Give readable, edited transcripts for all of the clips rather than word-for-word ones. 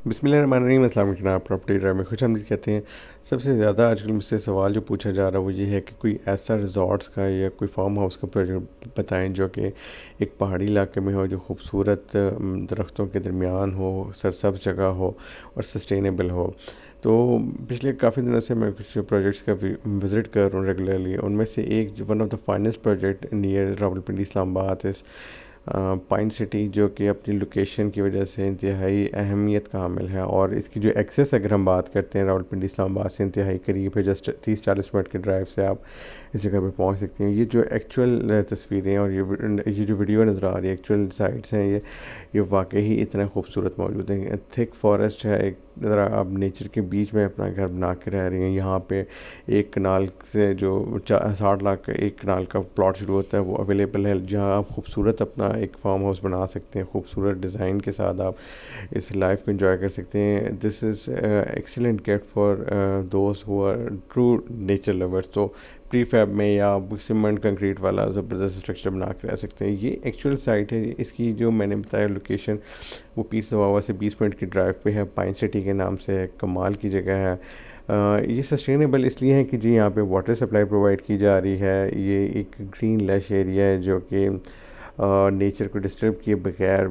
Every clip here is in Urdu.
بسم اللہ الرحمن الرحیم، السلام علیکم جناب، پراپرٹی ڈرائیو میں خوش آمدید کہتے ہیں۔ سب سے زیادہ آج کل مجھ سے سوال جو پوچھا جا رہا ہے وہ یہ ہے کہ کوئی ایسا ریزورٹس کا یا کوئی فارم ہاؤس کا پروجیکٹ بتائیں جو کہ ایک پہاڑی علاقے میں ہو، جو خوبصورت درختوں کے درمیان ہو، سرسبز جگہ ہو اور سسٹینیبل ہو۔ تو پچھلے کافی دنوں سے میں کچھ پروجیکٹس کا وزٹ کر رہا ہوں ریگولرلی۔ ان میں سے ایک one of the finest project near Rawalpindi Islamabad ہے پائن سٹی، جو کہ اپنی لوکیشن کی وجہ سے انتہائی اہمیت کا حامل ہے، اور اس کی جو ایکسیس اگر ہم بات کرتے ہیں راولپنڈی اسلام آباد سے انتہائی قریب ہے، جسٹ 30-40 منٹ کے ڈرائیو سے آپ اس جگہ پہ پہنچ سکتے ہیں۔ یہ جو ایکچوئل تصویریں اور یہ جو ویڈیو نظر آ رہی ہے، ایکچوئل سائٹس ہیں، یہ واقعی اتنا خوبصورت موجود ہیں۔ تھک فارسٹ ہے، ایک ذرا آپ نیچر کے بیچ میں اپنا گھر بنا کے رہ رہی ہیں۔ یہاں پہ ایک کنال سے جو 60 لاکھ کا ایک کنال کا پلاٹ شروع ہوتا ہے وہ اویلیبل ہے، جہاں آپ خوبصورت اپنا ایک فارم ہاؤس بنا سکتے ہیں۔ خوبصورت ڈیزائن کے ساتھ آپ اس لائف کو انجوائے کر سکتے ہیں۔ This is excellent gate for those who are true nature lovers. تو پری فیب میں یا آپ سیمنٹ کنکریٹ والا زبردست اسٹرکچر بنا کے رہ سکتے ہیں۔ یہ ایکچوئل سائٹ ہے۔ اس کی جو میں نے بتایا لوکیشن، وہ پیر سواوا سے 20 منٹ کی ڈرائیو پہ ہے، پائن سٹی کے نام سے کمال کی جگہ ہے۔ یہ سسٹینیبل اس لیے ہے کہ جی یہاں پہ واٹر سپلائی پرووائڈ کی جا رہی ہے۔ یہ ایک گرین لیش ایریا ہے جو کہ نیچر کو ڈسٹرب کیے بغیر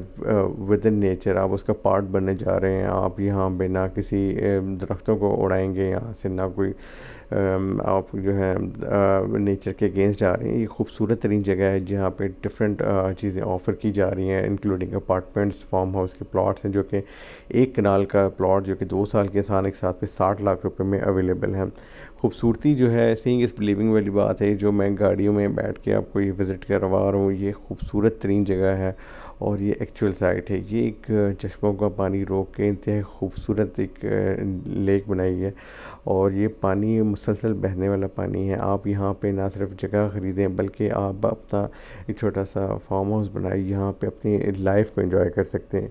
ود ان نیچر آپ اس کا پارٹ بننے جا رہے ہیں۔ آپ یہاں پہ نہ کسی درختوں کو اڑائیں گے یہاں سے، نہ کوئی آپ جو ہے نیچر کے اگینسٹ جا رہے ہیں۔ یہ خوبصورت ترین جگہ ہے جہاں پہ ڈفرینٹ چیزیں آفر کی جا رہی ہیں، انکلوڈنگ اپارٹمنٹس، فارم ہاؤس کے پلاٹس ہیں، جو کہ ایک کنال کا پلاٹ جو کہ 2 سال کے آسان ایک ساتھ پہ 60 لاکھ روپے میں اویلیبل ہیں۔ خوبصورتی جو ہے سینگ از بلیونگ والی بات ہے، جو میں گاڑیوں میں بیٹھ کے آپ کو یہ وزٹ کروا رہا ہوں، یہ خوبصورت ترین جگہ ہے اور یہ ایکچوئل سائٹ ہے۔ یہ ایک چشموں کا پانی روک کے انتہائی خوبصورت ایک لیک بنائی ہے، اور یہ پانی مسلسل بہنے والا پانی ہے۔ آپ یہاں پہ نہ صرف جگہ خریدیں بلکہ آپ اپنا ایک چھوٹا سا فارم ہاؤس بنائیں، یہاں پہ اپنی لائف کو انجوائے کر سکتے ہیں۔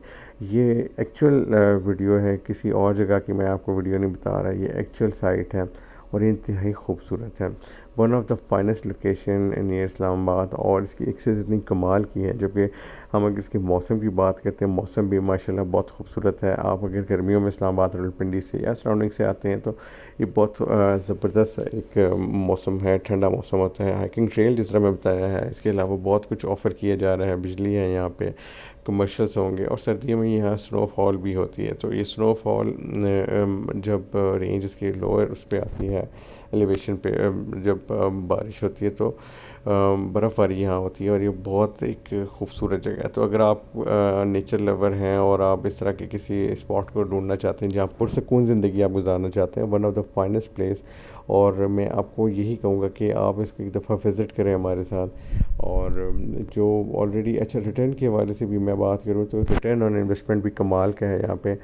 یہ ایکچوئل ویڈیو ہے، کسی اور جگہ کی میں آپ کو ویڈیو نہیں بتا رہا، یہ ایکچوئل سائٹ ہے اور یہ انتہائی خوبصورت ہے۔ One of the finest location near Islamabad, اور اس کی ایکسیس اتنی کمال کی ہے۔ جبکہ ہم اگر اس کے موسم کی بات کرتے ہیں، موسم بھی ماشاءاللہ بہت خوبصورت ہے۔ آپ اگر گرمیوں میں اسلام آباد راولپنڈی سے یا سراؤنڈنگ سے آتے ہیں تو یہ بہت زبردست ایک موسم ہے، ٹھنڈا موسم ہوتا ہے۔ ہائکنگ ٹریل جس طرح میں بتایا ہے، اس کے علاوہ بہت کچھ آفر کیا جا رہا ہے، بجلی ہے یہاں پہ، کمرشلس ہوں گے، اور سردیوں میں یہاں سنو فال بھی ہوتی ہے۔ تو یہ سنو فال جب رینج اس کے لوئر اس پہ آتی ہے، ایلیویشن پہ جب بارش ہوتی ہے تو برف باری یہاں ہوتی ہے، اور یہ بہت ایک خوبصورت جگہ ہے۔ تو اگر آپ نیچر لور ہیں اور آپ اس طرح کے کسی اسپاٹ کو ڈھونڈنا چاہتے ہیں جہاں پرسکون زندگی آپ گزارنا چاہتے ہیں، one of the finest place, اور میں آپ کو یہی کہوں گا کہ آپ اس کو ایک دفعہ وزٹ کریں ہمارے ساتھ۔ اور جو آلریڈی اچھا ریٹرن کے حوالے سے بھی میں بات کروں تو ریٹرن آن انویسٹمنٹ بھی کمال کا ہے یہاں پہ۔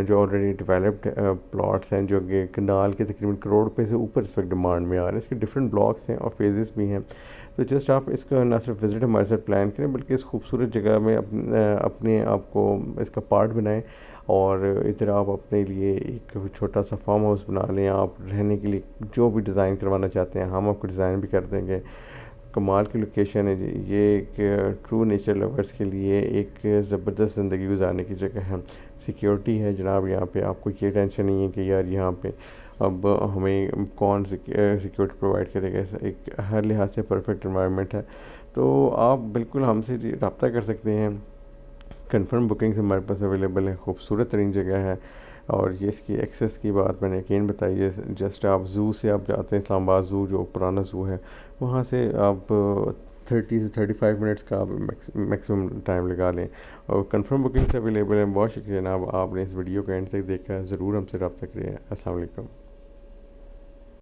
جو آلریڈی ڈیولپڈ پلاٹس ہیں جو کہ کنال کے تقریباً کروڑ روپے سے اوپر اس وقت ڈیمانڈ میں آ رہے ہیں، اس کے ڈفرینٹ بلاکس ہیں اور فیزز بھی ہیں۔ تو جسٹ آپ اس کا نہ صرف وزٹ ہمارے ساتھ پلان کریں بلکہ اس خوبصورت جگہ میں اپنے آپ کو اس کا پارٹ بنائیں، اور ادھر آپ اپنے لیے ایک چھوٹا سا فارم ہاؤس بنا لیں۔ آپ رہنے کے لیے جو بھی ڈیزائن کروانا چاہتے ہیں ہم آپ کو ڈیزائن بھی کر دیں گے۔ کمال کی لوکیشن ہے جی، یہ ایک ٹرو نیچر لورس کے لیے ایک زبردست زندگی گزارنے کی جگہ ہے۔ سیکیورٹی ہے جناب یہاں پہ، آپ کو یہ ٹینشن نہیں ہے کہ یار یہاں پہ اب ہمیں کون سیکیورٹی پرووائڈ کرے گا۔ ایک ہر لحاظ سے پرفیکٹ انوائرمنٹ ہے۔ تو آپ بالکل ہم سے رابطہ کر سکتے ہیں، کنفرم بکنگز ہمارے پاس اویلیبل ہے۔ خوبصورت ترین جگہ ہے، اور یہ اس کی ایکسیس کی بات میں نے یقین بتائی ہے۔ جسٹ آپ زو سے آپ جاتے ہیں، اسلام آباد زو جو پرانا زو ہے، وہاں سے آپ 30 سے 35 منٹس کا میکسیمم ٹائم لگا لیں، اور کنفرم بکنگس اویلیبل ہیں۔ بہت شکریہ جناب، آپ نے اس ویڈیو کو اینڈ تک دیکھا ہے، ضرور ہم سے رابطہ کریں۔ السلام علیکم۔